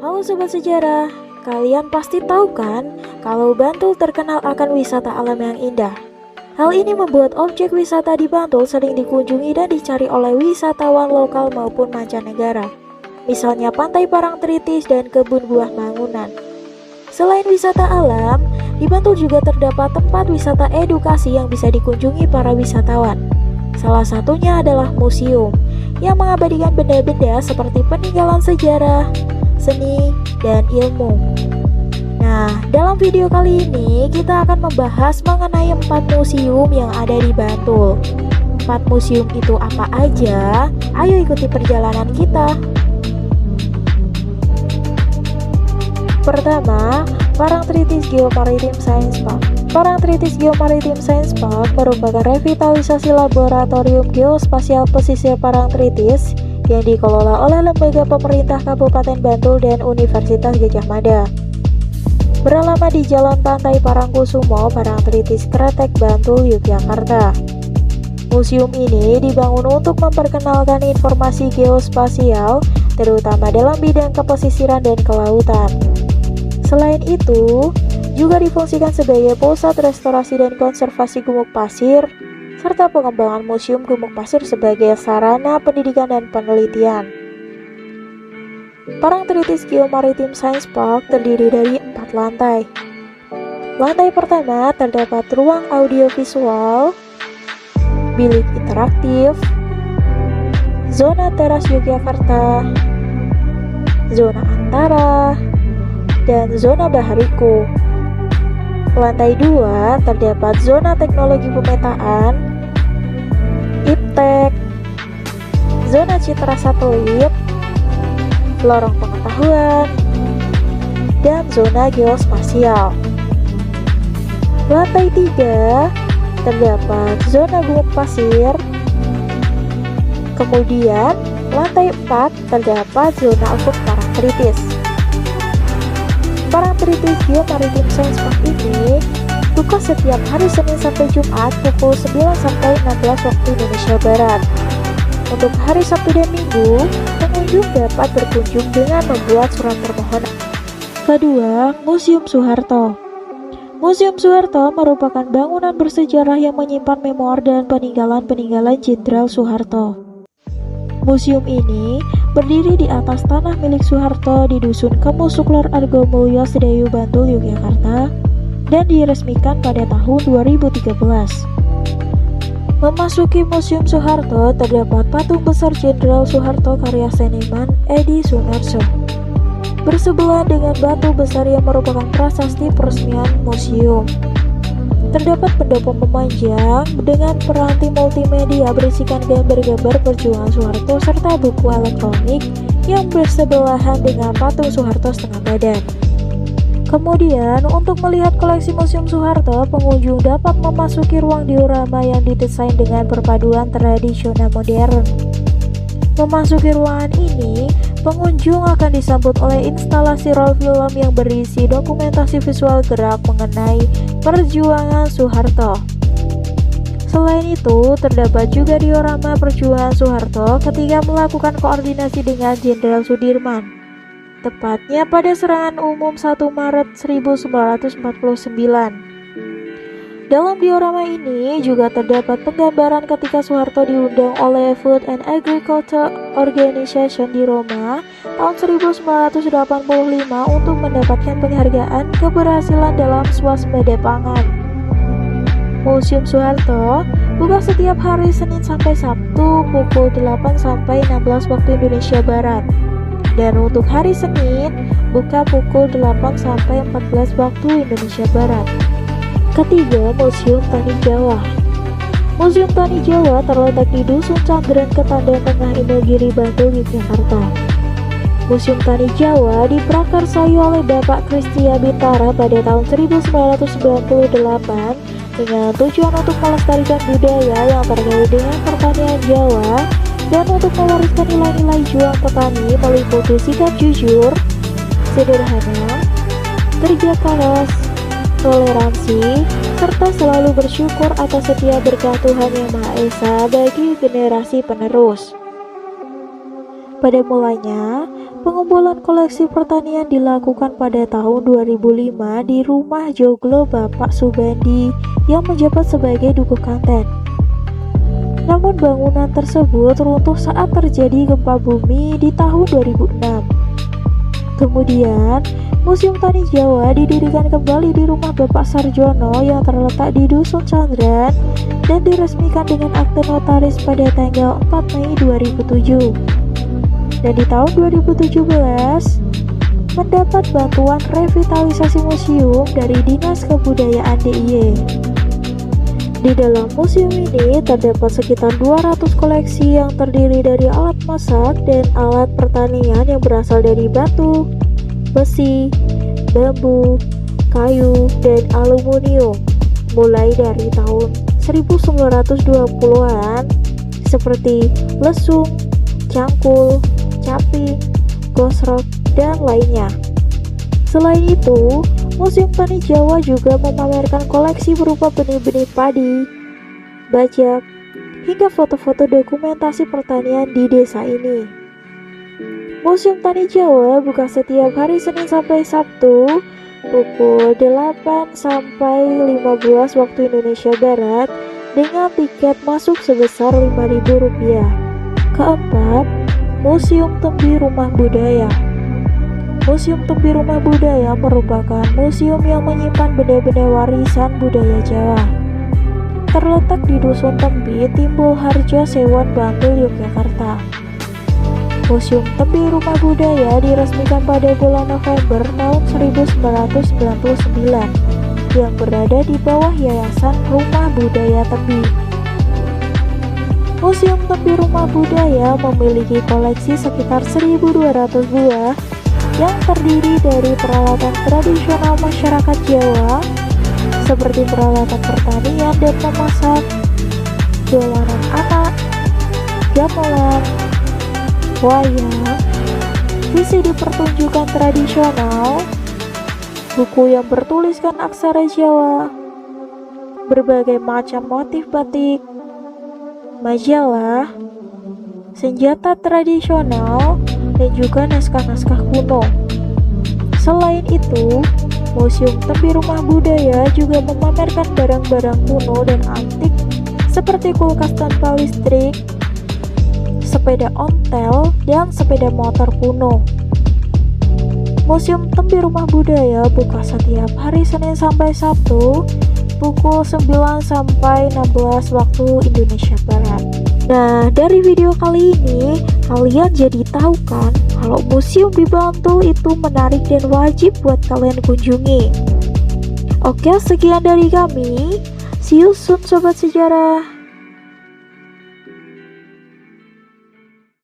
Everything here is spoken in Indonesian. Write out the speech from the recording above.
Halo Sobat Sejarah, kalian pasti tahu kan kalau Bantul terkenal akan wisata alam yang indah. Hal ini membuat objek wisata di Bantul sering dikunjungi dan dicari oleh wisatawan lokal maupun mancanegara. Misalnya Pantai Parangtritis dan kebun buah Mangunan. Selain wisata alam, di Bantul juga terdapat tempat wisata edukasi yang bisa dikunjungi para wisatawan. Salah satunya adalah museum yang mengabadikan benda-benda seperti peninggalan sejarah, seni, dan ilmu. Nah, dalam video kali ini kita akan membahas mengenai 4 museum yang ada di Bantul. 4 museum itu apa aja? Ayo ikuti perjalanan kita. Pertama, Parangtritis Geomaritim Science Park. Parangtritis Geomaritim Science Park merupakan revitalisasi laboratorium geospasial pesisir Parangtritis yang dikelola oleh lembaga pemerintah Kabupaten Bantul dan Universitas Gadjah Mada. Beralamat di Jalan Pantai Parangkusumo, Parangtritis, Kretek, Bantul, Yogyakarta. Museum ini dibangun untuk memperkenalkan informasi geospasial, terutama dalam bidang kepesisiran dan kelautan. Selain itu, juga difungsikan sebagai pusat restorasi dan konservasi gumuk pasir, serta pengembangan museum gumuk pasir sebagai sarana pendidikan dan penelitian. Parangtritis Geomaritim Science Park terdiri dari 4 lantai. Lantai pertama terdapat ruang audiovisual, bilik interaktif, zona teras Yogyakarta, zona antara, dan zona bahariku. Lantai 2 terdapat zona teknologi pemetaan, iptek, zona citra satelit, lorong pengetahuan, dan zona geospasial. Lantai 3 terdapat zona gumuk pasir. Kemudian lantai 4 terdapat zona ufuk Parangtritis. Parangtritis Geomaritim Science Park ini buka setiap hari Senin sampai Jumat pukul 9 sampai 16 waktu Indonesia Barat. Untuk hari Sabtu dan Minggu, pengunjung dapat berkunjung dengan membuat surat permohonan. Kedua, Museum Soeharto. Museum Soeharto merupakan bangunan bersejarah yang menyimpan memor dan peninggalan-peninggalan Jenderal Soeharto. Museum ini berdiri di atas tanah milik Soeharto di Dusun Kemusuk Lor Argomulyo, Sedayu, Bantul, Yogyakarta, dan diresmikan pada tahun 2013. Memasuki Museum Soeharto terdapat patung besar Jenderal Soeharto karya seniman Edi Sunarso. Bersebelahan dengan batu besar yang merupakan prasasti peresmian museum. Terdapat pendopo memanjang dengan peranti multimedia berisikan gambar-gambar perjuangan Soeharto serta buku elektronik yang bersebelahan dengan patung Soeharto setengah badan. Kemudian, untuk melihat koleksi Museum Soeharto, pengunjung dapat memasuki ruang diorama yang didesain dengan perpaduan tradisional modern. Memasuki ruangan ini, pengunjung akan disambut oleh instalasi roll film yang berisi dokumentasi visual gerak mengenai perjuangan Soeharto. Selain itu, terdapat juga diorama perjuangan Soeharto ketika melakukan koordinasi dengan Jenderal Sudirman, tepatnya pada serangan umum 1 Maret 1949. Dalam diorama ini juga terdapat penggambaran ketika Soeharto diundang oleh Food and Agriculture Organization di Roma tahun 1985 untuk mendapatkan penghargaan keberhasilan dalam swasembada pangan. Museum Soeharto buka setiap hari Senin sampai Sabtu pukul 8 sampai 16 waktu Indonesia Barat. Dan untuk hari Senin buka pukul 8 sampai 14 waktu Indonesia Barat. Ketiga, Museum Tani Jawa. Museum Tani Jawa terletak di Dusun Canggeran, Ketandan Tengah, Imogiri, Bantul, Yogyakarta. Museum Tani Jawa diprakarsai oleh Bapak Kristia Bintara pada tahun 1998 dengan tujuan untuk melestarikan budaya yang terkait dengan pertanian Jawa dan untuk mewariskan nilai-nilai juang petani meliputi sikap jujur, sederhana, kerja keras, toleransi, serta selalu bersyukur atas setiap berkah Tuhan Yang Maha Esa bagi generasi penerus. Pada mulanya, Pengumpulan koleksi pertanian dilakukan pada tahun 2005 di rumah Joglo Bapak Subandi yang menjabat sebagai Dukuh Kanten. Namun bangunan tersebut runtuh saat terjadi gempa bumi di tahun 2006. Kemudian, Museum Tani Jawa didirikan kembali di rumah Bapak Sarjono yang terletak di Dusun Candran dan diresmikan dengan akte notaris pada tanggal 4 Mei 2007. Dan di tahun 2017 mendapat bantuan revitalisasi museum dari Dinas Kebudayaan DIY. Di dalam museum ini terdapat sekitar 200 koleksi yang terdiri dari alat masak dan alat pertanian yang berasal dari batu, besi, bambu, kayu, dan aluminium mulai dari tahun 1920-an seperti lesung, cangkul, caping, gosrok, dan lainnya. Selain itu, Museum Tani Jawa juga memamerkan koleksi berupa benih-benih padi, bajak, hingga foto-foto dokumentasi pertanian di desa ini. Museum Tani Jawa buka setiap hari Senin sampai Sabtu pukul 8 sampai 15 waktu Indonesia Barat dengan tiket masuk sebesar Rp5.000. Keempat, Museum Tembi Rumah Budaya. Museum Tembi Rumah Budaya merupakan museum yang menyimpan benda-benda warisan budaya Jawa. Terletak di Dusun Tembi, Timbul Harjo, Sewon, Bantul, Yogyakarta. Museum Tembi Rumah Budaya diresmikan pada bulan November tahun 1999 yang berada di bawah Yayasan Rumah Budaya Tembi. Museum Tembi Rumah Budaya memiliki koleksi sekitar 1.200 buah yang terdiri dari peralatan tradisional masyarakat Jawa seperti peralatan pertanian dan memasak, dolanan anak, gamelan, wayang, VCD pertunjukan tradisional, buku yang bertuliskan aksara Jawa, berbagai macam motif batik, majalah, senjata tradisional, dan juga naskah-naskah kuno. Selain itu, Museum Tembi Rumah Budaya juga memamerkan barang-barang kuno dan antik seperti kulkas tanpa listrik, sepeda ontel, dan sepeda motor kuno. Museum Tembi Rumah Budaya buka setiap hari Senin sampai Sabtu pukul 9 sampai 16 waktu Indonesia Barat. Nah, dari video kali ini kalian jadi tahu kan kalau museum di Bantul itu menarik dan wajib buat kalian kunjungi. Oke, sekian dari kami. See you soon Sobat Sejarah.